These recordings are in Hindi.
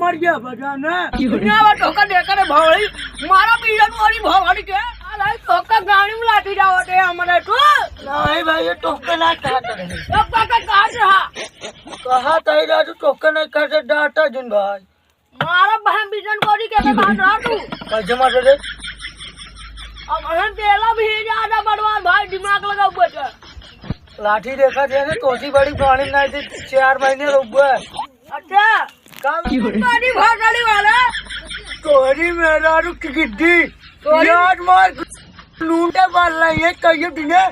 मर गया बजाना ठोका देकर भौड़ी मारा बीजन वाली भौड़ी के ठोका गाड़ी में लाठी जावटे हमारे तो नहीं भाई ये ठोका ना काट रहे ठोका का काट रहा कहा तैरा तो ठोका नहीं काट डाटा जिन भाई मारा बहन बीजन वाली के भाग रहा तू कैसे मार दे अब हम तेला भी ज्यादा बर्बाद भाई दिमाग लगा हुआ है लाठी देखा थे ना तोसी बड़ी पानी नहीं थी 4 महीने रुक गए अच्छा गाड़ी भागने वाला तोरी मेरा रुक गिद्दी यार मार लूंटे मार रही है कहीं दिने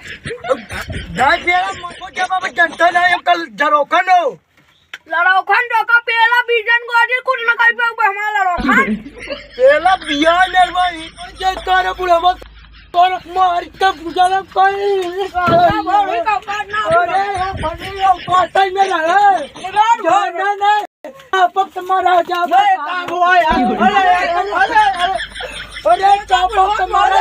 दाई पेला मको जब अब जनता नहीं कल जरोखन हो लड़ोखन का पेला बीजन गोदी कुछ न कहीं पे हमारा लड़ोखन पेला बिया नरवाई जे तारे बुढ़ा मत और मार के बुझाना कोई अरे पाता ही नहीं है नहीं पक तुम्हारा जा काम हुआ यार अरे चापक तुम्हारा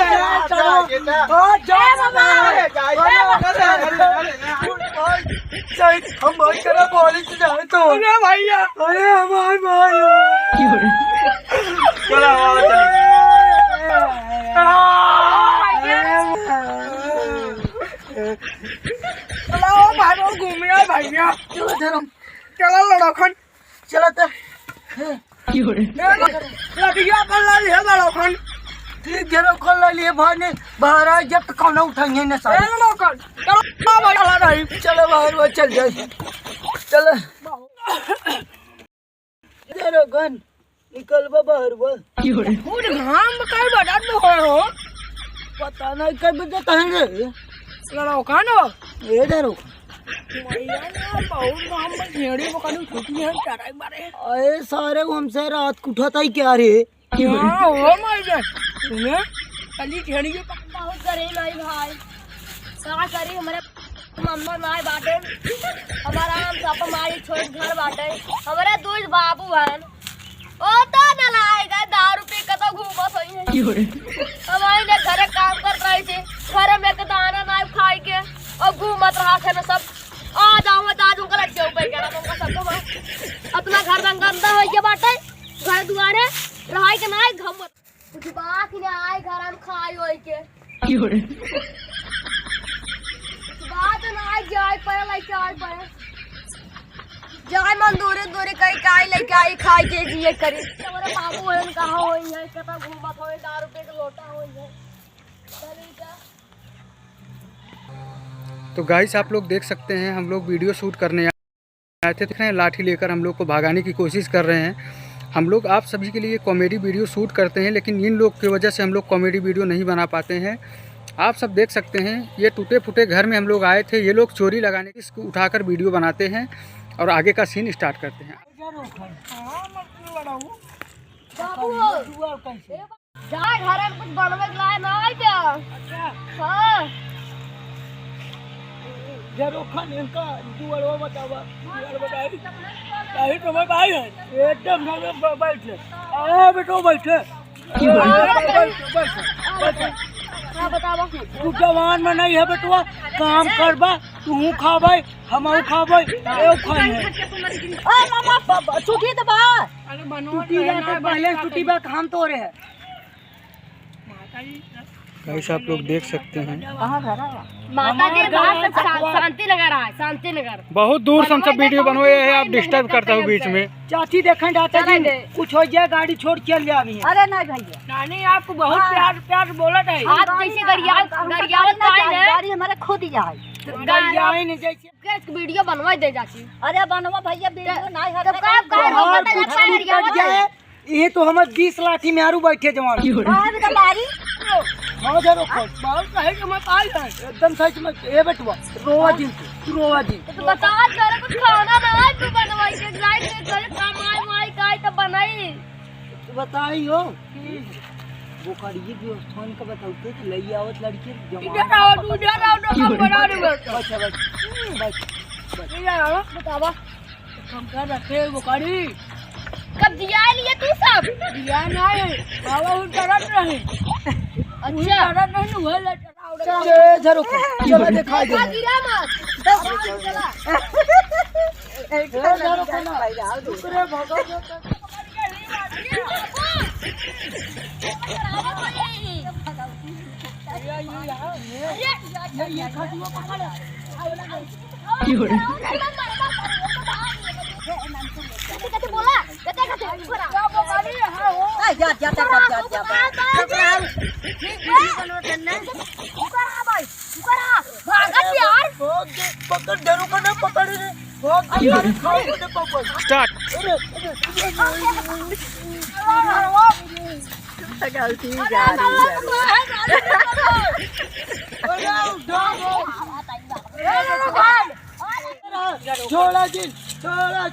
हम भाई करा बोली से जाए तो अरे भैया अरे हमारे भाई चला चलो भारो घूमिया भैया चलो धर्म चलो लड़ोखन चलते लड़िया कर ला लिए लड़ोखन ठीक जरो कर ला लिए भाई ने बाहर आ जब कौन उठाएंगे ना सारे लड़ोखन चलो भाई चला रही चलो बाहर वो चल जाए चलो लड़ोखन निकल बाहर वो खुद घाम कई बड़ा हो पता नहीं कब बजे कहेंगे लड़ोखन हो ये डरो अरे सारे हमसे रात उठाता ही क्या रे कली ढेड़ी के पक्का हो करे नहीं भाई का करे हमारे मम्मा माई बाटे हमारा हम सब माई छोड़ घर बाटे हमारे दोस्त बाबू बहन ओ तो न लाएगा दारू पी के तो घूमत होई है हमारे ने घरे काम कर रही थी घर में के दाना नहीं खाई के और घूमत रहा थे ना सब आ जाओ आज उनका लट्टे ऊपर करा तुमका सब अपना घर रंग गंदा हो गया बाटे घर दुआरे रहाई के नहीं घम कुछ बात ही नहीं आए घर हम खाई होई के बात नहीं जाए पर लेके आए पर जाए मन दूरे दूरे कहीं काई लेके आई खाई के जिए करी हमारे बाबू है कहां होई है कता घूमत होई दारू पे के लोटा होई है चली जा। तो गाइस आप लोग देख सकते हैं हम लोग वीडियो शूट करने आए थे। देख रहे हैं लाठी लेकर हम लोग को भगाने की कोशिश कर रहे हैं। हम लोग आप सभी के लिए कॉमेडी वीडियो शूट करते हैं लेकिन इन लोग की वजह से हम लोग कॉमेडी वीडियो नहीं बना पाते हैं। आप सब देख सकते हैं ये टूटे फूटे घर में हम लोग आए थे। ये लोग चोरी लगाने की इसको उठाकर वीडियो बनाते हैं और आगे का सीन स्टार्ट करते हैं। जरोखन इनका दुआरो बतावा दुआर बताई काहे तो भाई है एकदम ना बैठे ए बेटो बैठे हां बतावा तू जवान में नहीं है बेटवा काम करबा तू खाबे हमहु खाबे ए खाई है ओ मामा छुट्टी तो बा अरे बनो छुट्टी जाते पहले छुट्टी बा काम तो रहे गाइस आप लोग देख सकते हैं कहां घर है माता के बाहर शांति नगर है शांति नगर बहुत दूर से हम सब वीडियो बनवाए हैं। आप डिस्टर्ब करते हो बीच में। चाची देखें जाते जी कुछ हो जाए गाड़ी छोड़ चल जावी। अरे नहीं भैया नानी आपको बहुत प्यार प्यार बोलत है आप जैसे गरियावत गाड़ी हमारे खुद ही जाए गरियाई नहीं जैसे वीडियो बनवा दे जाची। अरे बनवा भैया वीडियो नहीं है तो का ये तो हम 20 लाठी में आरू बैठे जवान हां जरो बहुत कहे कि मैं पाई है एकदम सच में ए बेटवा रोवा जी तो बता जरा कुछ खाना ना है तू बनवाई के लाइट के करे कमाई माई काई तो बनाई बताई हो वो करिए व्यवस्थान का बताओ कि लई आवत लड़की जवान इधर आओ काम बना रे बस बच बतावा शंकर रखे बुखारी कब दिया है लिए तू सब दिया नहीं बाबा उन तरफ नहीं अच्छा तरफ नहीं हुए ले चलो रुको चलो दिखाई दे गिरा मत दूसरे भगवान ये खजुआ पकड़ कहते बोला कहते क्या बुखारी है हो जा भागत यार पकड़ डरो का ना पकड़ रे बहुत गाड़ी खाओ दे पकड़ स्टार्ट। गलती जा रही है छोड़ा जिन छोड़ा